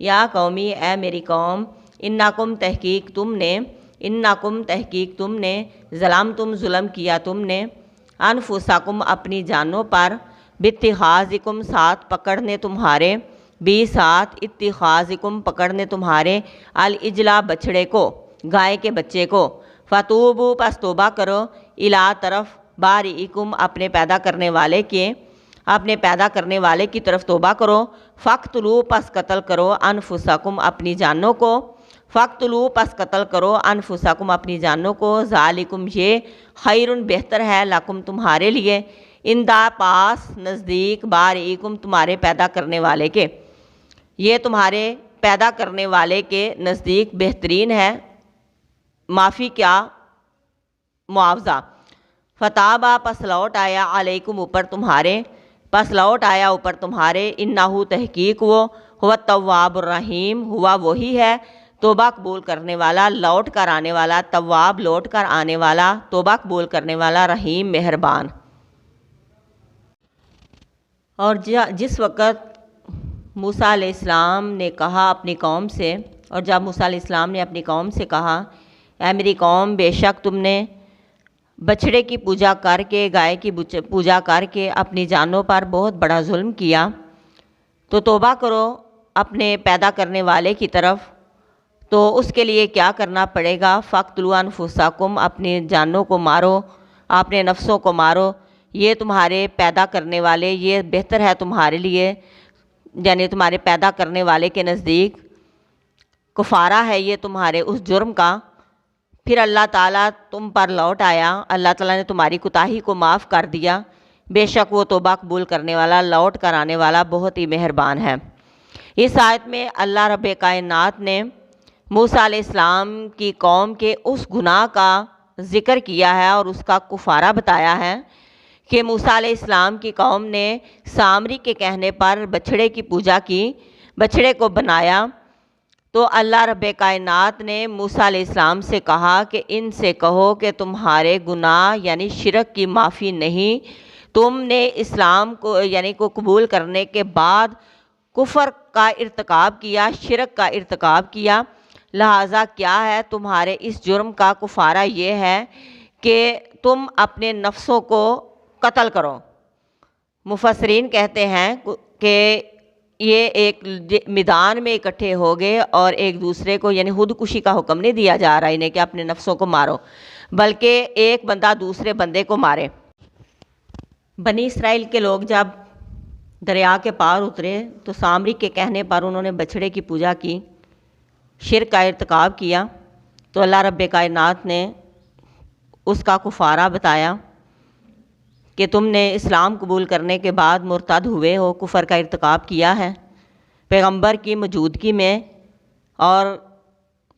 یا قومی اے میری قوم، انکم تحقیق تم نے ظلم کیا تم نے انفسکم اپنی جانوں پر، باتخاذکم ساتھ پکڑنے تمہارے، ساتھ اتخاذکم پکڑنے تمہارے، العجلہ بچڑے کو، گائے کے بچے کو، فتوبو پس توبہ کرو، الی طرف بارئکم اپنے پیدا کرنے والے کی طرف توبہ کرو، فقتلوا پس قتل کرو انفسکم اپنی جانوں کو، اپنی جانوں کو، ذالکم یہ خیرن بہتر ہے، لکم تمہارے لیے، اندا پاس نزدیک، بارئکم تمہارے پیدا کرنے والے کے، یہ تمہارے پیدا کرنے والے کے نزدیک بہترین ہے، معافی کیا معاوضہ، فتابا پس لوٹ آیا علیکم اوپر تمہارے، انہو تحقیق وہ، ہوا التواب الرحیم، ہوا وہی ہے توبہ قبول کرنے والا، لوٹ کر آنے والا، تواب لوٹ کر آنے والا، توبہ قبول کرنے والا، رحیم مہربان۔ اور جس وقت موسیٰ علیہ السلام نے کہا اپنی قوم سے، اور جب موسیٰ علیہ السلام نے اپنی قوم سے کہا اے میری قوم، بے شک تم نے بچھڑے کی پوجا کر کے، گائے کی پوجا کر کے اپنی جانوں پر بہت بڑا ظلم کیا، تو توبہ کرو اپنے پیدا کرنے والے کی طرف۔ تو اس کے لیے کیا کرنا پڑے گا؟ فَقْتُلُوا أَنفُسَكُمْ اپنے جانوں کو مارو، اپنے نفسوں کو مارو، یہ تمہارے پیدا کرنے والے، یہ بہتر ہے تمہارے لیے، یعنی تمہارے پیدا کرنے والے کے نزدیک کفارہ ہے یہ تمہارے اس جرم کا۔ پھر اللہ تعالیٰ تم پر لوٹ آیا، اللہ تعالیٰ نے تمہاری کوتاہی کو معاف کر دیا، بے شک وہ توبہ قبول کرنے والا، لوٹ کر آنے والا، بہت ہی مہربان ہے۔ اس آیت میں اللہ رب کائنات نے موسیٰ علیہ السلام کی قوم کے اس گناہ کا ذکر کیا ہے اور اس کا کفارہ بتایا ہے کہ موسیٰ علیہ السلام کی قوم نے سامری کے کہنے پر بچھڑے کی پوجا کی، بچھڑے کو بنایا، تو اللہ رب کائنات نے موسیٰ علیہ السلام سے کہا کہ ان سے کہو کہ تمہارے گناہ یعنی شرک کی معافی نہیں، تم نے اسلام کو یعنی کو قبول کرنے کے بعد کفر کا ارتکاب کیا، شرک کا ارتکاب کیا، لہٰذا کیا ہے تمہارے اس جرم کا کفارہ یہ ہے کہ تم اپنے نفسوں کو قتل کرو۔ مفسرین کہتے ہیں کہ یہ ایک میدان میں اکٹھے ہو گئے اور ایک دوسرے کو یعنی خودکشی کا حکم نہیں دیا جا رہا انہیں کہ اپنے نفسوں کو مارو، بلکہ ایک بندہ دوسرے بندے کو مارے۔ بنی اسرائیل کے لوگ جب دریا کے پار اترے تو سامری کے کہنے پر انہوں نے بچھڑے کی پوجا کی، شرک کا ارتکاب کیا، تو اللہ رب کائنات نے اس کا کفارہ بتایا کہ تم نے اسلام قبول کرنے کے بعد مرتد ہوئے ہو، کفر کا ارتکاب کیا ہے پیغمبر کی موجودگی میں، اور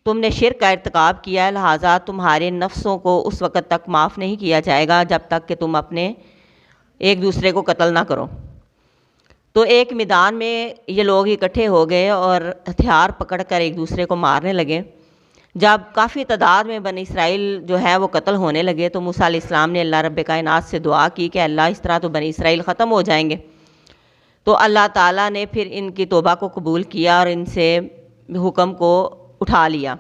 تم نے شرک کا ارتکاب کیا ہے، لہٰذا تمہارے نفسوں کو اس وقت تک معاف نہیں کیا جائے گا جب تک کہ تم اپنے ایک دوسرے کو قتل نہ کرو۔ تو ایک میدان میں یہ لوگ اکٹھے ہو گئے اور ہتھیار پکڑ کر ایک دوسرے کو مارنے لگے۔ جب کافی تعداد میں بنی اسرائیل جو ہے وہ قتل ہونے لگے تو موسیٰ علیہ السلام نے اللہ رب کائنات سے دعا کی کہ اللہ اس طرح تو بنی اسرائیل ختم ہو جائیں گے۔ تو اللہ تعالیٰ نے پھر ان کی توبہ کو قبول کیا اور ان سے حکم کو اٹھا لیا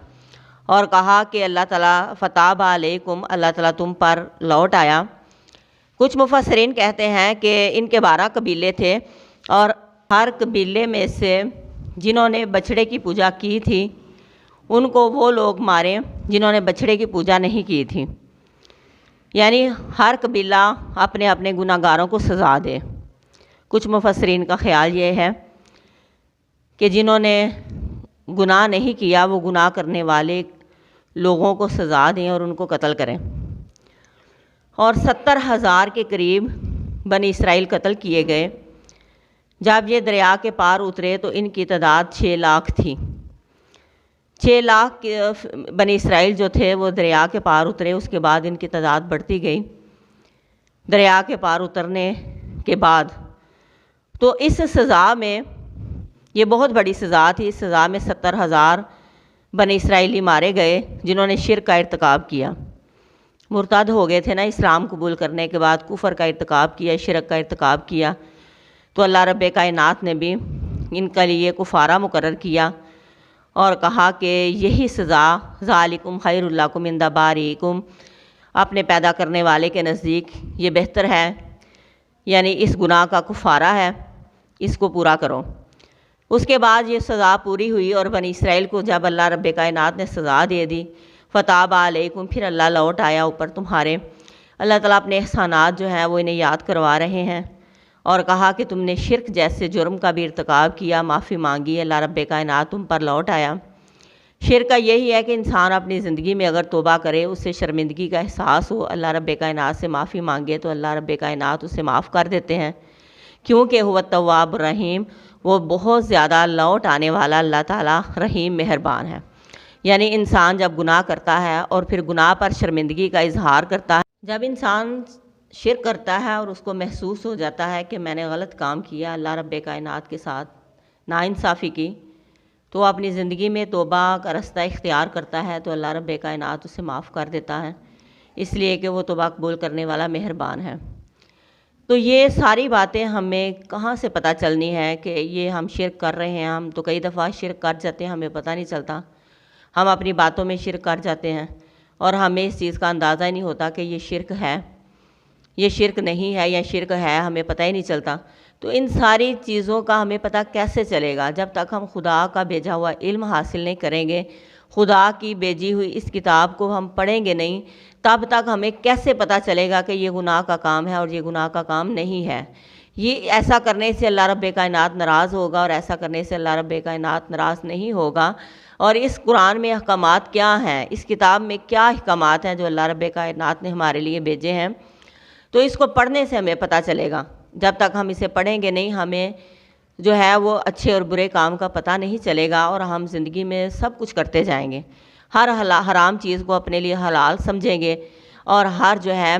اور کہا کہ اللہ تعالیٰ فتاب علیکم، اللہ تعالیٰ تم پر لوٹ آیا۔ کچھ مفسرین کہتے ہیں کہ ان کے 12 قبیلے تھے اور ہر قبیلے میں سے جنہوں نے بچھڑے کی پوجا کی تھی ان کو وہ لوگ مارے جنہوں نے بچھڑے کی پوجا نہیں کی تھی، یعنی ہر قبیلہ اپنے اپنے گناہ گاروں کو سزا دے۔ کچھ مفسرین کا خیال یہ ہے کہ جنہوں نے گناہ نہیں کیا وہ گناہ کرنے والے لوگوں کو سزا دیں اور ان کو قتل کریں۔ اور 70,000 کے قریب بنی اسرائیل قتل کیے گئے۔ جب یہ دریا کے پار اترے تو ان کی تعداد 6 لاکھ تھی۔ 6 لاکھ بنی اسرائیل جو تھے وہ دریا کے پار اترے، اس کے بعد ان کی تعداد بڑھتی گئی دریا کے پار اترنے کے بعد۔ تو اس سزا میں یہ بہت بڑی سزا تھی، اس سزا میں 70,000 بنی اسرائیلی مارے گئے جنہوں نے شرک کا ارتکاب کیا، مرتد ہو گئے تھے نا اسلام قبول کرنے کے بعد، کفر کا ارتکاب کیا، شرک کا ارتکاب کیا۔ تو اللہ رب کائنات نے بھی ان کے لیے کفارہ مقرر کیا اور کہا کہ یہی سزا ذالکم خیر لکم عند باریکم، اپنے پیدا کرنے والے کے نزدیک یہ بہتر ہے، یعنی اس گناہ کا کفارہ ہے، اس کو پورا کرو۔ اس کے بعد یہ سزا پوری ہوئی اور بنی اسرائیل کو جب اللہ رب کائنات نے سزا دے دی، فتاب علیکم، پھر اللہ لوٹ آیا اوپر تمہارے۔ اللہ تعالیٰ اپنے احسانات جو ہیں وہ انہیں یاد کروا رہے ہیں اور کہا کہ تم نے شرک جیسے جرم کا بھی ارتکاب کیا، معافی مانگی، اللہ رب کائنات تم پر لوٹ آیا۔ شرک کا یہی ہے کہ انسان اپنی زندگی میں اگر توبہ کرے، اسے شرمندگی کا احساس ہو، اللہ رب کائنات سے معافی مانگے تو اللہ رب کائنات اسے معاف کر دیتے ہیں، کیونکہ وہ التواب الرحیم، وہ بہت زیادہ لوٹ آنے والا اللہ تعالیٰ رحیم مہربان ہے۔ یعنی انسان جب گناہ کرتا ہے اور پھر گناہ پر شرمندگی کا اظہار کرتا ہے، جب انسان شرک کرتا ہے اور اس کو محسوس ہو جاتا ہے کہ میں نے غلط کام کیا، اللہ رب کائنات کے ساتھ ناانصافی کی، تو وہ اپنی زندگی میں توبہ کا رستہ اختیار کرتا ہے تو اللہ رب کائنات اسے معاف کر دیتا ہے، اس لیے کہ وہ توبہ قبول کرنے والا مہربان ہے۔ تو یہ ساری باتیں ہمیں کہاں سے پتہ چلنی ہے کہ یہ ہم شرک کر رہے ہیں؟ ہم تو کئی دفعہ شرک کر جاتے ہیں، ہمیں پتہ نہیں چلتا، ہم اپنی باتوں میں شرک کر جاتے ہیں اور ہمیں اس چیز کا اندازہ ہی نہیں ہوتا کہ یہ شرک ہے، یہ شرک نہیں ہے یا شرک ہے، ہمیں پتہ ہی نہیں چلتا۔ تو ان ساری چیزوں کا ہمیں پتہ کیسے چلے گا؟ جب تک ہم خدا کا بھیجا ہوا علم حاصل نہیں کریں گے، خدا کی بھیجی ہوئی اس کتاب کو ہم پڑھیں گے نہیں، تب تک ہمیں کیسے پتہ چلے گا کہ یہ گناہ کا کام ہے اور یہ گناہ کا کام نہیں ہے؟ یہ ایسا کرنے سے اللہ رب کائنات ناراض ہوگا اور ایسا کرنے سے اللہ رب کائنات ناراض نہیں ہوگا۔ اور اس قرآن میں احکامات کیا ہیں، اس کتاب میں کیا احکامات ہیں جو اللہ رب کائنات نے ہمارے لیے بھیجے ہیں، تو اس کو پڑھنے سے ہمیں پتہ چلے گا۔ جب تک ہم اسے پڑھیں گے نہیں، ہمیں جو ہے وہ اچھے اور برے کام کا پتہ نہیں چلے گا اور ہم زندگی میں سب کچھ کرتے جائیں گے، ہر حرام چیز کو اپنے لیے حلال سمجھیں گے اور ہر جو ہے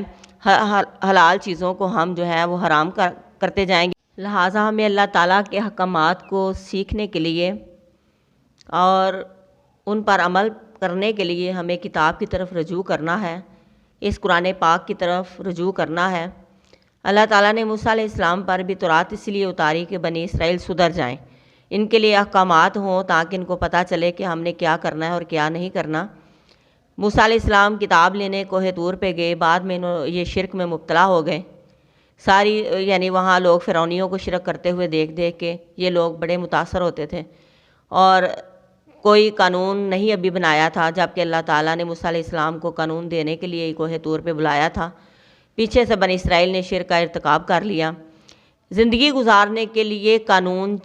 حلال چیزوں کو ہم جو ہے وہ حرام کرتے جائیں گے۔ لہٰذا ہمیں اللہ تعالیٰ کے احکامات کو سیکھنے کے لیے اور ان پر عمل کرنے کے لیے ہمیں کتاب کی طرف رجوع کرنا ہے، اس قرآن پاک کی طرف رجوع کرنا ہے۔ اللہ تعالیٰ نے موسیٰ علیہ السلام پر بھی تورات اس لیے اتاری کہ بنی اسرائیل سدھر جائیں، ان کے لیے احکامات ہوں تاکہ ان کو پتہ چلے کہ ہم نے کیا کرنا ہے اور کیا نہیں کرنا۔ موسیٰ علیہ السلام کتاب لینے کوہ طور پہ گئے، بعد میں یہ شرک میں مبتلا ہو گئے، یعنی وہاں لوگ فرعونیوں کو شرک کرتے ہوئے دیکھ کے یہ لوگ بڑے متاثر ہوتے تھے اور کوئی قانون نہیں ابھی بنایا تھا، جبکہ اللہ تعالیٰ نے موسیٰ علیہ السلام کو قانون دینے کے لیے کوہ طور پہ بلایا تھا۔ پیچھے سے بنی اسرائیل نے شرک کا ارتکاب کر لیا۔ زندگی گزارنے کے لیے قانون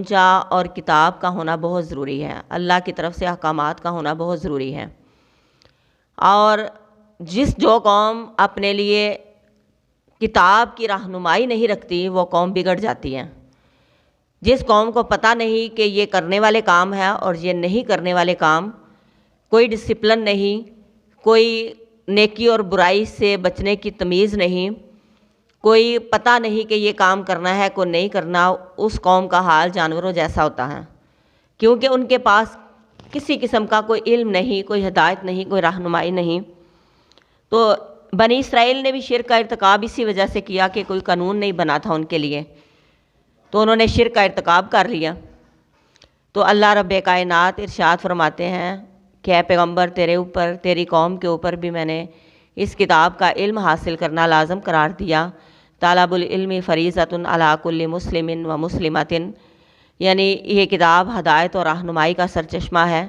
جا اور کتاب کا ہونا بہت ضروری ہے، اللہ کی طرف سے احکامات کا ہونا بہت ضروری ہے۔ اور جو قوم اپنے لیے کتاب کی رہنمائی نہیں رکھتی وہ قوم بگڑ جاتی ہے۔ جس قوم کو پتہ نہیں کہ یہ کرنے والے کام ہے اور یہ نہیں کرنے والے کام، کوئی ڈسپلن نہیں، کوئی نیکی اور برائی سے بچنے کی تمیز نہیں، کوئی پتہ نہیں کہ یہ کام کرنا ہے کو نہیں کرنا، اس قوم کا حال جانوروں جیسا ہوتا ہے، کیونکہ ان کے پاس کسی قسم کا کوئی علم نہیں، کوئی ہدایت نہیں، کوئی رہنمائی نہیں۔ تو بنی اسرائیل نے بھی شرک کا ارتکاب اسی وجہ سے کیا کہ کوئی قانون نہیں بنا تھا ان کے لیے، تو انہوں نے شرک کا ارتکاب کر لیا۔ تو اللہ رب کائنات ارشاد فرماتے ہیں کہ اے پیغمبر، تیرے اوپر، تیری قوم کے اوپر بھی میں نے اس کتاب کا علم حاصل کرنا لازم قرار دیا۔ طلب العلم فریضۃ علی کل مسلم و مسلمۃ، یعنی یہ کتاب ہدایت اور رہنمائی کا سرچشمہ ہے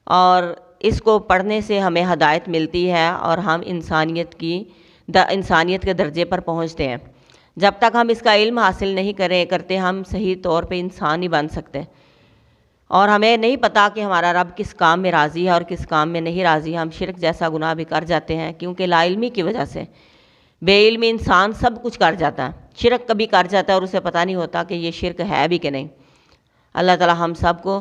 اور اس کو پڑھنے سے ہمیں ہدایت ملتی ہے اور ہم انسانیت کے درجے پر پہنچتے ہیں۔ جب تک ہم اس کا علم حاصل نہیں کرتے ہم صحیح طور پہ انسان نہیں بن سکتے، اور ہمیں نہیں پتہ کہ ہمارا رب کس کام میں راضی ہے اور کس کام میں نہیں راضی۔ ہم شرک جیسا گناہ بھی کر جاتے ہیں کیونکہ لا علمی کی وجہ سے، بے علمی انسان سب کچھ کر جاتا ہے، شرک کبھی کر جاتا ہے اور اسے پتہ نہیں ہوتا کہ یہ شرک ہے بھی کہ نہیں۔ اللہ تعالیٰ ہم سب کو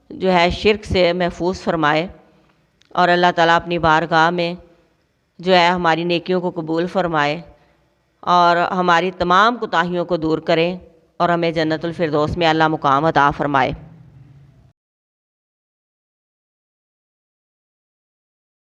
جو ہے شرک سے محفوظ فرمائے اور اللہ تعالیٰ اپنی بارگاہ میں جو ہے ہماری نیکیوں کو قبول فرمائے اور ہماری تمام کوتاہیوں کو دور کرے اور ہمیں جنت الفردوس میں اعلیٰ مقام عطا فرمائے۔